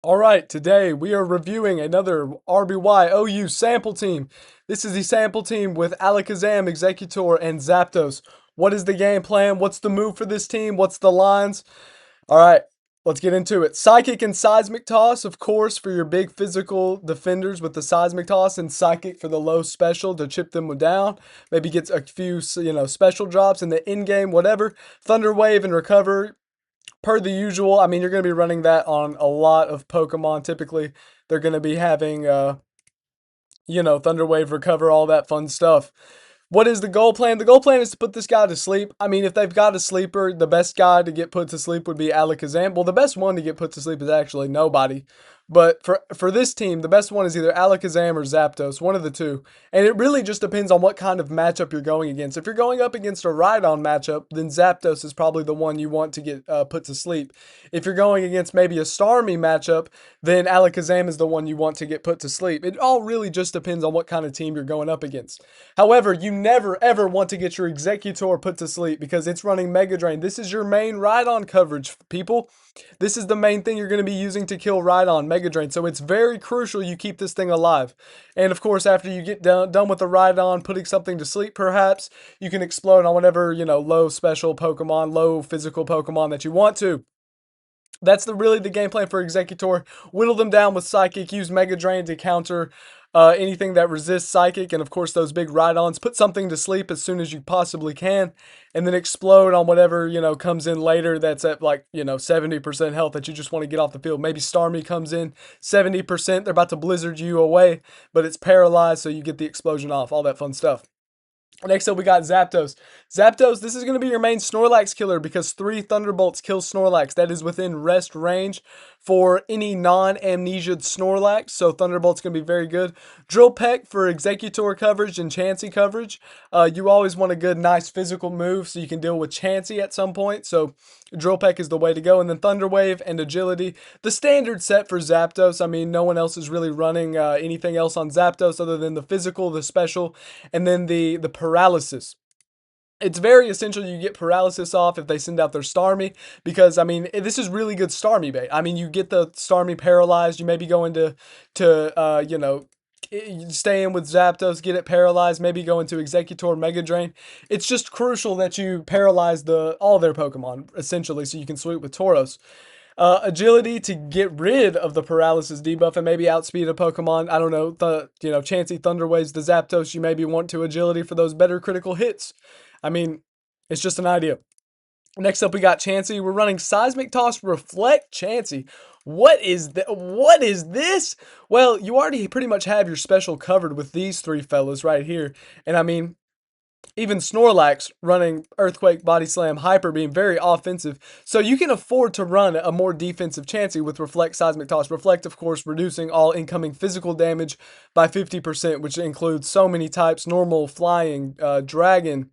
Alright, today we are reviewing another RBY OU sample team. This is the sample team with Alakazam, Executor, and Zapdos. What is the game plan? What's the move for this team? What's the lines? Alright, let's get into it. Psychic and Seismic Toss, of course, for your big physical defenders with the Seismic Toss, and Psychic for the low special to chip them down. Maybe get a few, special drops in the in-game, whatever. Thunder Wave and Recover per the usual. I mean, you're going to be running that on a lot of Pokemon. Typically, they're going to be having, Thunder Wave, Recover, all that fun stuff. What is the goal plan? The goal plan is to put this guy to sleep. I mean, if they've got a sleeper, the best guy to get put to sleep would be Alakazam. Well, the best one to get put to sleep is actually nobody. But for this team, the best one is either Alakazam or Zapdos, one of the two. And it really just depends on what kind of matchup you're going against. If you're going up against a Rhydon matchup, then Zapdos is probably the one you want to get put to sleep. If you're going against maybe a Starmie matchup, then Alakazam is the one you want to get put to sleep. It all really just depends on what kind of team you're going up against. However, you never ever want to get your Executor put to sleep because it's running Mega Drain. This is your main Rhydon coverage, people. This is the main thing you're going to be using to kill Rhydon, Mega Drain. So it's very crucial you keep this thing alive. And of course, after you get done with the Rhydon, putting something to sleep perhaps, you can explode on whatever, low special Pokemon, low physical Pokemon that you want to. That's really the game plan for Executor. Whittle them down with Psychic. Use Mega Drain to counter anything that resists Psychic. And of course, those big Rhydons. Put something to sleep as soon as you possibly can. And then explode on whatever, comes in later that's at 70% health that you just want to get off the field. Maybe Starmie comes in 70%. They're about to blizzard you away, but it's paralyzed, so you get the explosion off. All that fun stuff. Next up, we got Zapdos. Zapdos, this is going to be your main Snorlax killer because 3 Thunderbolts kill Snorlax. That is within rest range for any non-amnesiaed Snorlax, so Thunderbolt's going to be very good. Drill Peck for Executor coverage and Chansey coverage. You always want a good, nice physical move so you can deal with Chansey at some point, so Drill Peck is the way to go. And then Thunder Wave and Agility. The standard set for Zapdos. I mean, no one else is really running anything else on Zapdos other than the physical, the special, and then the paralysis. It's very essential you get paralysis off if they send out their Starmie because, I mean, this is really good Starmie bait. I mean, you get the Starmie paralyzed, you maybe go into, stay in with Zapdos, get it paralyzed, maybe go into Executor, Mega Drain. It's just crucial that you paralyze all their Pokemon, essentially, so you can sweep with Tauros. Agility to get rid of the paralysis debuff and maybe outspeed a Pokemon. I don't know, Chansey Thunder Waves, the Zapdos, you maybe want to agility for those better critical hits. I mean, it's just an idea. Next up, we got Chansey. We're running Seismic Toss, Reflect Chansey. What is this? Well, you already pretty much have your special covered with these 3 fellas right here. And I mean, even Snorlax running Earthquake, Body Slam, Hyper Beam, very offensive. So you can afford to run a more defensive Chansey with Reflect, Seismic Toss. Reflect, of course, reducing all incoming physical damage by 50%, which includes so many types, normal, flying, dragon.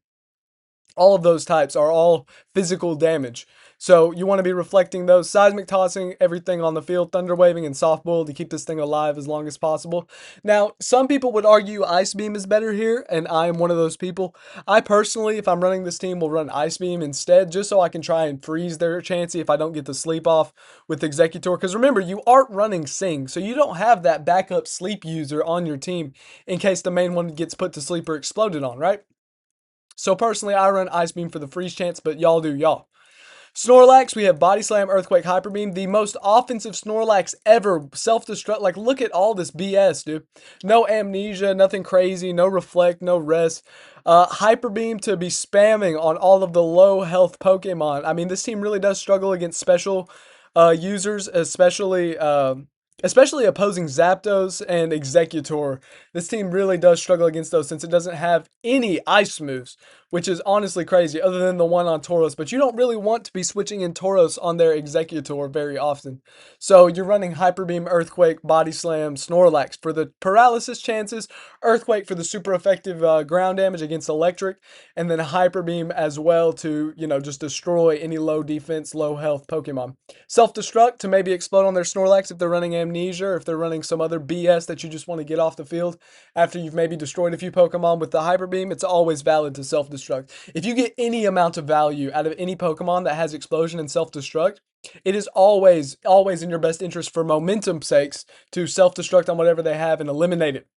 All of those types are all physical damage. So you want to be reflecting those, seismic tossing everything on the field, thunder waving, and soft boil to keep this thing alive as long as possible. Now, some people would argue Ice Beam is better here, and I am one of those people. I personally, if I'm running this team, will run Ice Beam instead, just so I can try and freeze their Chansey if I don't get the sleep off with Executor. Because remember, you aren't running Sing, so you don't have that backup sleep user on your team in case the main one gets put to sleep or exploded on, right? So personally, I run Ice Beam for the freeze chance, but y'all do y'all. Snorlax, we have Body Slam, Earthquake, Hyper Beam. The most offensive Snorlax ever. Self-destruct. Like, look at all this BS, dude. No amnesia, nothing crazy, no reflect, no rest. Hyper Beam to be spamming on all of the low health Pokemon. I mean, this team really does struggle against special users, especially opposing Zapdos and Executor. This team really does struggle against those since it doesn't have any ice moves, which is honestly crazy other than the one on Tauros. But you don't really want to be switching in Tauros on their Executor very often. So you're running Hyper Beam, Earthquake, Body Slam, Snorlax for the paralysis chances, Earthquake for the super effective ground damage against electric, and then Hyper Beam as well to, just destroy any low defense, low health Pokemon. Self-destruct to maybe explode on their Snorlax if they're running amnesia or if they're running some other BS that you just want to get off the field after you've maybe destroyed a few Pokemon with the Hyper Beam. It's always valid to self-destruct. If you get any amount of value out of any Pokemon that has explosion and self-destruct, It is always, always in your best interest for momentum sakes to self-destruct on whatever they have and eliminate it.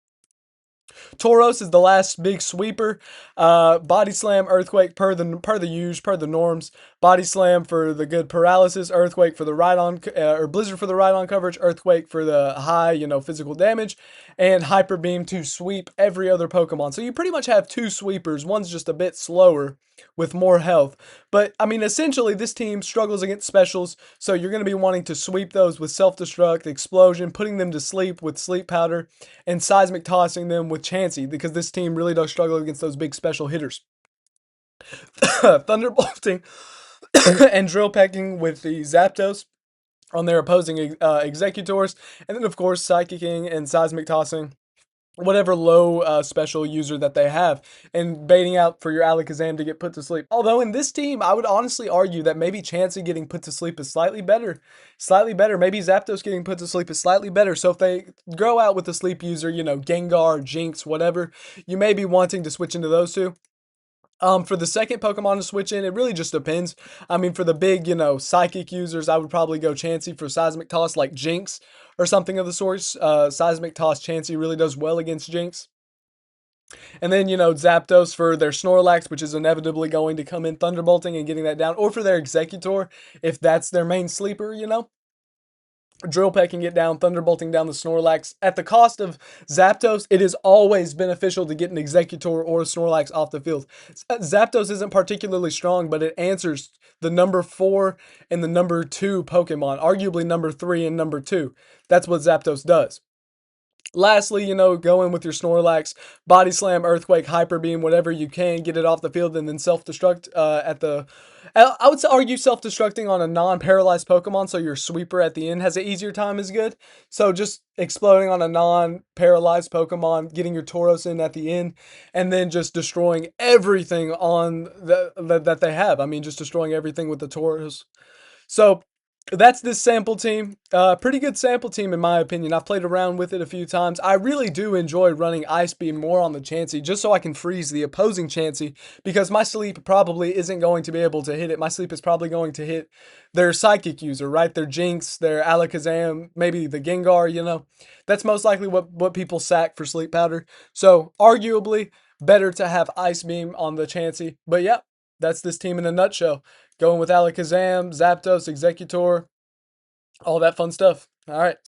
Tauros is the last big sweeper. Body slam, earthquake per the norms. Body slam for the good paralysis, earthquake for the right on or blizzard for the right on coverage, earthquake for the high physical damage, and hyper beam to sweep every other Pokemon. So you pretty much have two sweepers. One's just a bit slower with more health. But I mean, essentially, this team struggles against specials, so you're going to be wanting to sweep those with self destruct, explosion, putting them to sleep with sleep powder, and seismic tossing them with Chansey, because this team really does struggle against those big special hitters. Thunderbolting and drill pecking with the Zapdos on their opposing executors, and then of course psychicking and seismic tossing whatever low special user that they have, and baiting out for your Alakazam to get put to sleep. Although in this team, I would honestly argue that maybe Chansey getting put to sleep is slightly better. Slightly better. Maybe Zapdos getting put to sleep is slightly better. So if they go out with the sleep user, Gengar, Jinx, whatever, you may be wanting to switch into those two. For the second Pokemon to switch in, it really just depends. I mean, for the big, psychic users, I would probably go Chansey. For Seismic Toss, like Jinx or something of the sort. Seismic Toss Chansey really does well against Jinx. And then, Zapdos for their Snorlax, which is inevitably going to come in Thunderbolting and getting that down. Or for their Executor, if that's their main sleeper, Drill pecking it down, thunderbolting down the Snorlax. At the cost of Zapdos, it is always beneficial to get an Executor or a Snorlax off the field. Zapdos isn't particularly strong, but it answers the number 4 and the number 2 Pokemon, arguably number 3 and number 2. That's what Zapdos does. Lastly, go in with your Snorlax, Body Slam, Earthquake, Hyper Beam, whatever you can, get it off the field, and then self-destruct I would argue self-destructing on a non-paralyzed Pokemon, so your sweeper at the end has an easier time is good. So just exploding on a non-paralyzed Pokemon, getting your Tauros in at the end, and then just destroying everything on that they have. I mean, just destroying everything with the Tauros. So that's this sample team. Pretty good sample team in my opinion. I've played around with it a few times. I really do enjoy running Ice Beam more on the Chansey, just so I can freeze the opposing Chansey, because my sleep probably isn't going to be able to hit it. My sleep is probably going to hit their Psychic user, right? Their Jinx, their Alakazam, maybe the Gengar, That's most likely what people sack for sleep powder. So arguably better to have Ice Beam on the Chansey. But yeah, that's this team in a nutshell. Going with Alakazam, Zapdos, Executor, all that fun stuff. All right.